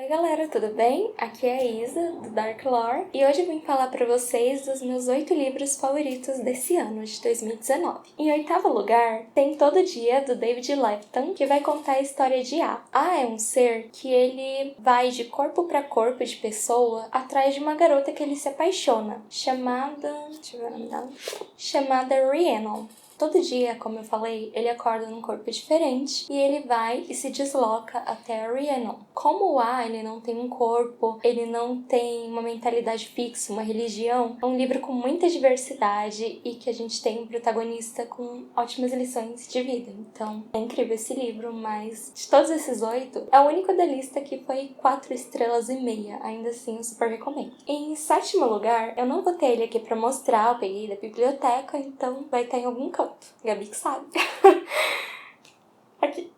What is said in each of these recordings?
Oi galera, tudo bem? Aqui é a Isa, do Dark Lore, e hoje eu vim falar pra vocês dos meus 8 livros favoritos desse ano, de 2019. Em oitavo lugar, tem Todo Dia, do David Levithan, que vai contar a história de A. A é um ser que ele vai de corpo pra corpo de pessoa atrás de uma garota que ele se apaixona, chamada... deixa eu ver o nome dela. Chamada Rhiannon. Todo dia, como eu falei, ele acorda num corpo diferente e ele vai e se desloca até a Rhiannon. Como o A, ele não tem um corpo, ele não tem uma mentalidade fixa, uma religião, é um livro com muita diversidade e que a gente tem um protagonista com ótimas lições de vida. Então, é incrível esse livro, mas de todos esses 8, é o único da lista que foi 4 estrelas e meia. Ainda assim, eu super recomendo. Em sétimo lugar, eu não vou ter ele aqui pra mostrar, eu peguei da biblioteca, então vai estar em algum canto. Gabi que sabe. Aqui.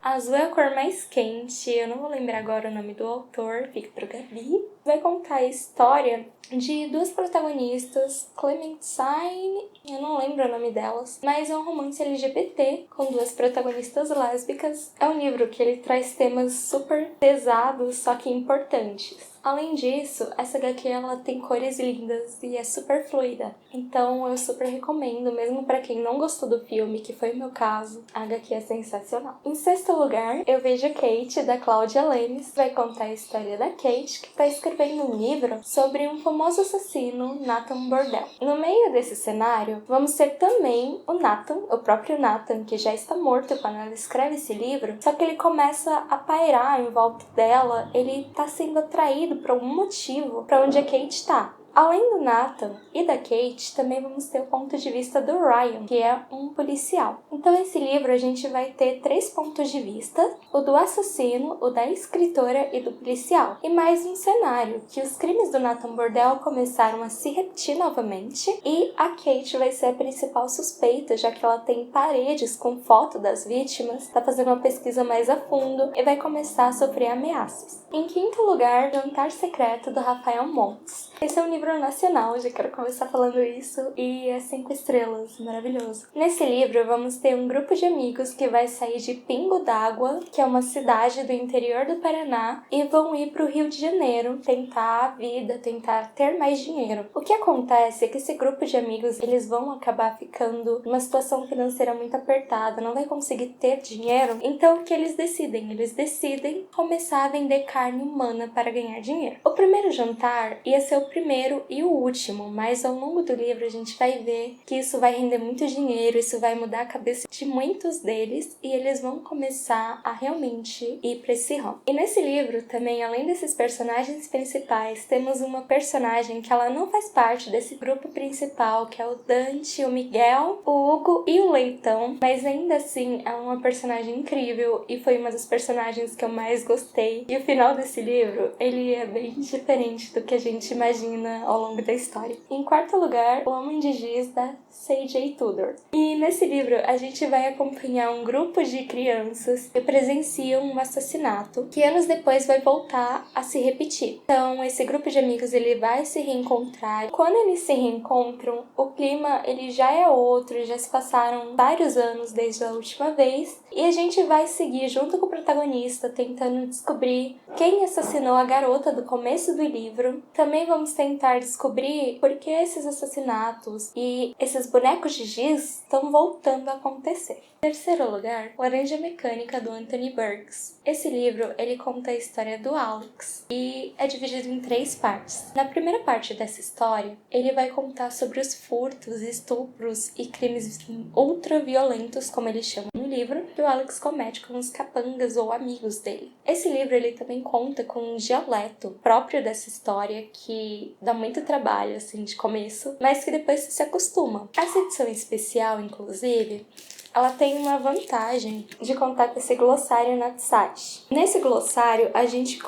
Azul é a cor mais quente, eu não vou lembrar agora o nome do autor, fica pro Gabi. Vai contar a história de duas protagonistas, Clementine, eu não lembro o nome delas, mas é um romance LGBT com duas protagonistas lésbicas. É um livro que ele traz temas super pesados, só que importantes. Além disso, essa HQ ela tem cores lindas e é super fluida. Então eu super recomendo, mesmo para quem não gostou do filme, que foi o meu caso, a HQ é sensacional. Em sexto lugar, eu vejo Kate, da Claudia Lemes, que vai contar a história da Kate, que está escrevendo um livro sobre um famoso assassino, Nathan Bordell. No meio desse cenário, vamos ter também o Nathan, o próprio Nathan, que já está morto quando ela escreve esse livro, só que ele começa a pairar em volta dela, ele está sendo atraído por algum motivo para onde a Kate está. Além do Nathan e da Kate, também vamos ter o ponto de vista do Ryan, que é um policial. Então, nesse livro, a gente vai ter 3 pontos de vista: o do assassino, o da escritora e do policial. E mais um cenário, que os crimes do Nathan Bordell começaram a se repetir novamente e a Kate vai ser a principal suspeita, já que ela tem paredes com foto das vítimas, está fazendo uma pesquisa mais a fundo e vai começar a sofrer ameaças. Em quinto lugar, Jantar Secreto, do Rafael Montes. Esse é um livro nacional, já quero começar falando isso, e é 5 estrelas, maravilhoso. Nesse livro, vamos ter um grupo de amigos que vai sair de Pingo d'Água, que é uma cidade do interior do Paraná, e vão ir para o Rio de Janeiro tentar a vida, tentar ter mais dinheiro. O que acontece é que esse grupo de amigos, eles vão acabar ficando numa situação financeira muito apertada, não vai conseguir ter dinheiro, então o que eles decidem? Eles decidem começar a vender carne humana para ganhar dinheiro. O primeiro jantar ia ser o primeiro e o último, mas ao longo do livro a gente vai ver que isso vai render muito dinheiro, isso vai mudar a cabeça de muitos deles e eles vão começar a realmente ir para esse ramo. E nesse livro também, além desses personagens principais, temos uma personagem que ela não faz parte desse grupo principal, que é o Dante, o Miguel, o Hugo e o Leitão, mas ainda assim é uma personagem incrível e foi uma das personagens que eu mais gostei. E o final desse livro, ele é bem diferente do que a gente imagina ao longo da história. Em quarto lugar, O Homem de Giz, da C.J. Tudor. E nesse livro a gente vai acompanhar um grupo de crianças que presenciam um assassinato que anos depois vai voltar a se repetir. Então esse grupo de amigos ele vai se reencontrar. Quando eles se reencontram, o clima ele já é outro, já se passaram vários anos desde a última vez e a gente vai seguir junto com o protagonista tentando descobrir quem assassinou a garota do começo do livro. Também vamos tentar descobrir por que esses assassinatos e esses bonecos de giz estão voltando a acontecer. Em terceiro lugar, Laranja Mecânica, do Anthony Burgess. Esse livro, ele conta a história do Alex e é dividido em 3 partes. Na primeira parte dessa história, ele vai contar sobre os furtos, estupros e crimes ultra violentos, como ele chama no livro, que o Alex comete com os capangas ou amigos dele. Esse livro, ele também conta com um dialeto próprio dessa história que dá muito trabalho, assim, de começo, mas que depois você se acostuma. Essa edição especial, inclusive, ela tem uma vantagem de contar com esse glossário Natsat. Nesse glossário, a gente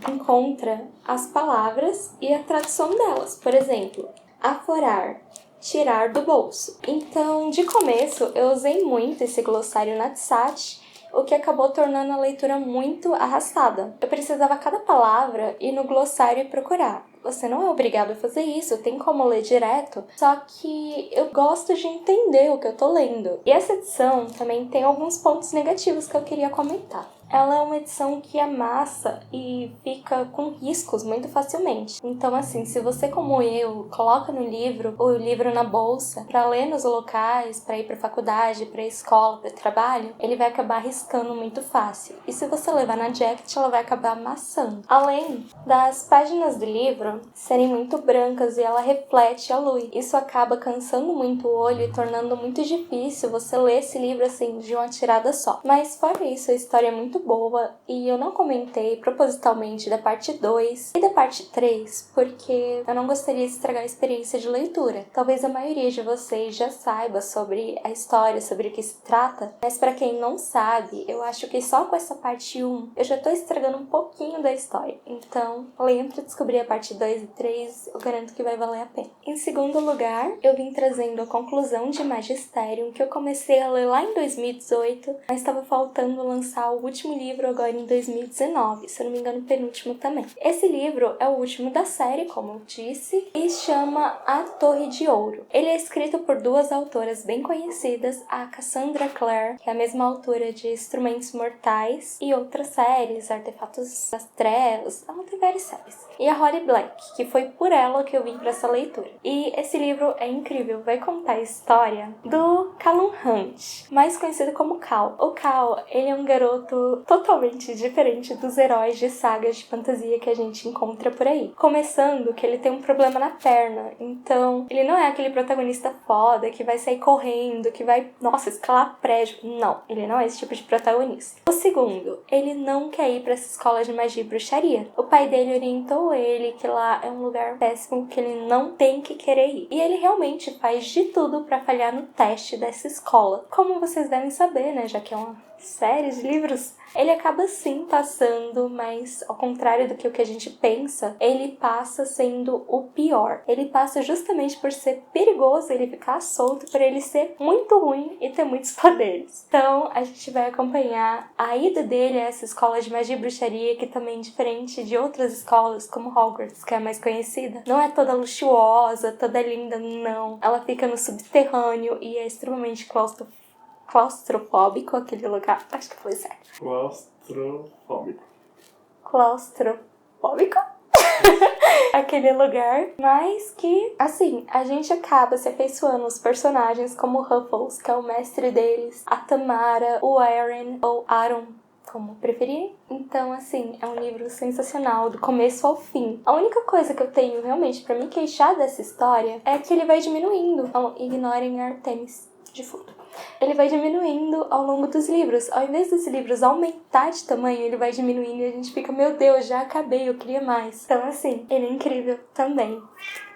encontra as palavras e a tradução delas. Por exemplo, aflorar, tirar do bolso. Então, de começo, eu usei muito esse glossário Natsat, o que acabou tornando a leitura muito arrastada. Eu precisava cada palavra ir no glossário e procurar. Você não é obrigado a fazer isso, tem como ler direto, só que eu gosto de entender o que eu tô lendo. E essa edição também tem alguns pontos negativos que eu queria comentar. ela é uma edição que amassa e fica com riscos muito facilmente. Então, assim, se você, como eu, coloca no livro, o livro na bolsa, pra ler nos locais, pra ir pra faculdade, pra escola, pra trabalho, ele vai acabar riscando muito fácil. E se você levar na jacket, ela vai acabar amassando. Além das páginas do livro serem muito brancas e ela reflete a luz. Isso acaba cansando muito o olho e tornando muito difícil você ler esse livro assim de uma tirada só. Mas fora isso, a história é muito boa e eu não comentei propositalmente da parte 2 e da parte 3 porque eu não gostaria de estragar a experiência de leitura. Talvez a maioria de vocês já saiba sobre a história, sobre o que se trata, mas para quem não sabe, eu acho que só com essa parte 1 eu já tô estragando um pouquinho da história. Então, leia pra descobrir a parte 2 e 3, eu garanto que vai valer a pena. Em segundo lugar, eu vim trazendo a conclusão de Magisterium, que eu comecei a ler lá em 2018, mas estava faltando lançar o último livro agora em 2019, se eu não me engano, o penúltimo também. Esse livro é o último da série, como eu disse, e chama A Torre de Ouro. Ele é escrito por duas autoras bem conhecidas, a Cassandra Clare, que é a mesma autora de Instrumentos Mortais e outras séries, Artefatos das Trevas, ela tem várias séries. E a Holly Black, que foi por ela que eu vim para essa leitura. E esse livro é incrível, vai contar a história do Callum Hunt, mais conhecido como Cal. O Cal, ele é um garoto totalmente diferente dos heróis de sagas de fantasia que a gente encontra por aí. Começando que ele tem um problema na perna, então ele não é aquele protagonista foda que vai sair correndo, que vai, nossa, escalar prédio. Não, ele não é esse tipo de protagonista. O segundo, ele não quer ir para essa escola de magia e bruxaria. O pai dele orientou ele que lá é um lugar péssimo, que ele não tem que querer ir. E ele realmente faz de tudo para falhar no teste dessa escola. Como vocês devem saber, né, já que é uma série de livros, ele acaba sim passando, mas ao contrário do que o que a gente pensa, ele passa sendo o pior. Ele passa justamente por ser perigoso, ele ficar solto, por ele ser muito ruim e ter muitos poderes. Então a gente vai acompanhar a ida dele a essa escola de magia e bruxaria, que também, diferente de outras escolas como Hogwarts, que é a mais conhecida, não é toda luxuosa, toda linda, não. Ela fica no subterrâneo e é extremamente claustrofóbico aquele lugar. Acho que foi certo. Claustrofóbico? Aquele lugar. Mas que, assim, a gente acaba se afeiçoando os personagens como o Ruffles, que é o mestre deles, a Tamara, o Aaron, ou Aaron, como preferir. Então, assim, é um livro sensacional, do começo ao fim. A única coisa que eu tenho realmente pra me queixar dessa história é que ele vai diminuindo. Então, ignorem Artemis de fundo. Ele vai diminuindo ao longo dos livros. Ao invés dos livros aumentar de tamanho, ele vai diminuindo e a gente fica, meu Deus, já acabei, eu queria mais. Então, assim, ele é incrível também.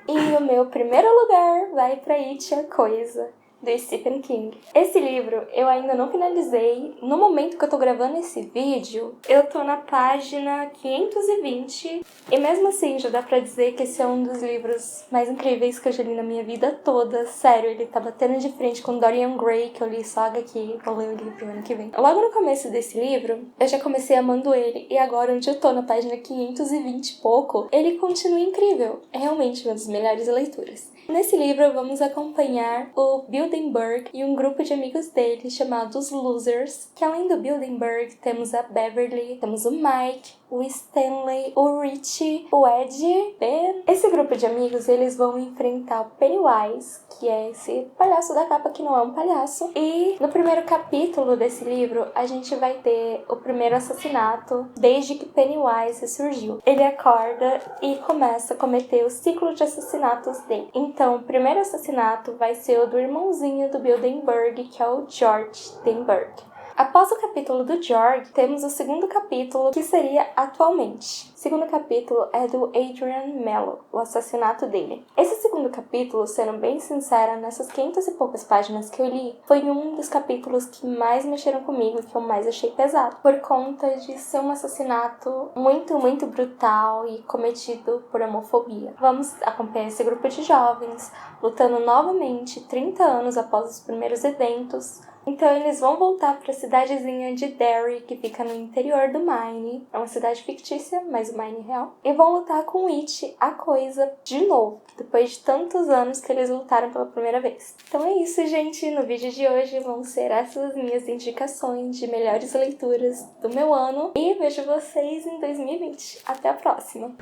E o meu primeiro lugar vai pra It a Coisa, do Stephen King. Esse livro eu ainda não finalizei. No momento que eu tô gravando esse vídeo, eu tô na página 520 e mesmo assim já dá pra dizer que esse é um dos livros mais incríveis que eu já li na minha vida toda. Sério, ele tá batendo de frente com Dorian Gray, que eu li só aqui, vou ler o livro ano que vem. Logo no começo desse livro, eu já comecei amando ele e agora onde eu tô na página 520 e pouco, ele continua incrível. É realmente uma das melhores leituras. Nesse livro, vamos acompanhar o Bildenberg e um grupo de amigos dele chamados Losers, que além do Bildenberg, temos a Beverly, temos o Mike, o Stanley, o Richie, o Ed, Ben. Esse grupo de amigos, eles vão enfrentar o Pennywise, que é esse palhaço da capa que não é um palhaço. E no primeiro capítulo desse livro, a gente vai ter o primeiro assassinato desde que Pennywise surgiu. Ele acorda e começa a cometer o ciclo de assassinatos dele. Então, o primeiro assassinato vai ser o do irmãozinho do Bildenberg, que é o George Denberg. Após o capítulo do George, temos o segundo capítulo, que seria atualmente. O segundo capítulo é do Adrian Mello, o assassinato dele. Esse segundo capítulo, sendo bem sincera, nessas 500 e poucas páginas que eu li, foi um dos capítulos que mais mexeram comigo e que eu mais achei pesado, por conta de ser um assassinato muito, muito brutal e cometido por homofobia. Vamos acompanhar esse grupo de jovens lutando novamente 30 anos após os primeiros eventos Então eles vão voltar para a cidadezinha de Derry, que fica no interior do Maine. É uma cidade fictícia, mas o Maine é real. E vão lutar com o It, a Coisa, de novo, depois de tantos anos que eles lutaram pela primeira vez. Então é isso, gente. No vídeo de hoje vão ser essas minhas indicações de melhores leituras do meu ano. E vejo vocês em 2020. Até a próxima!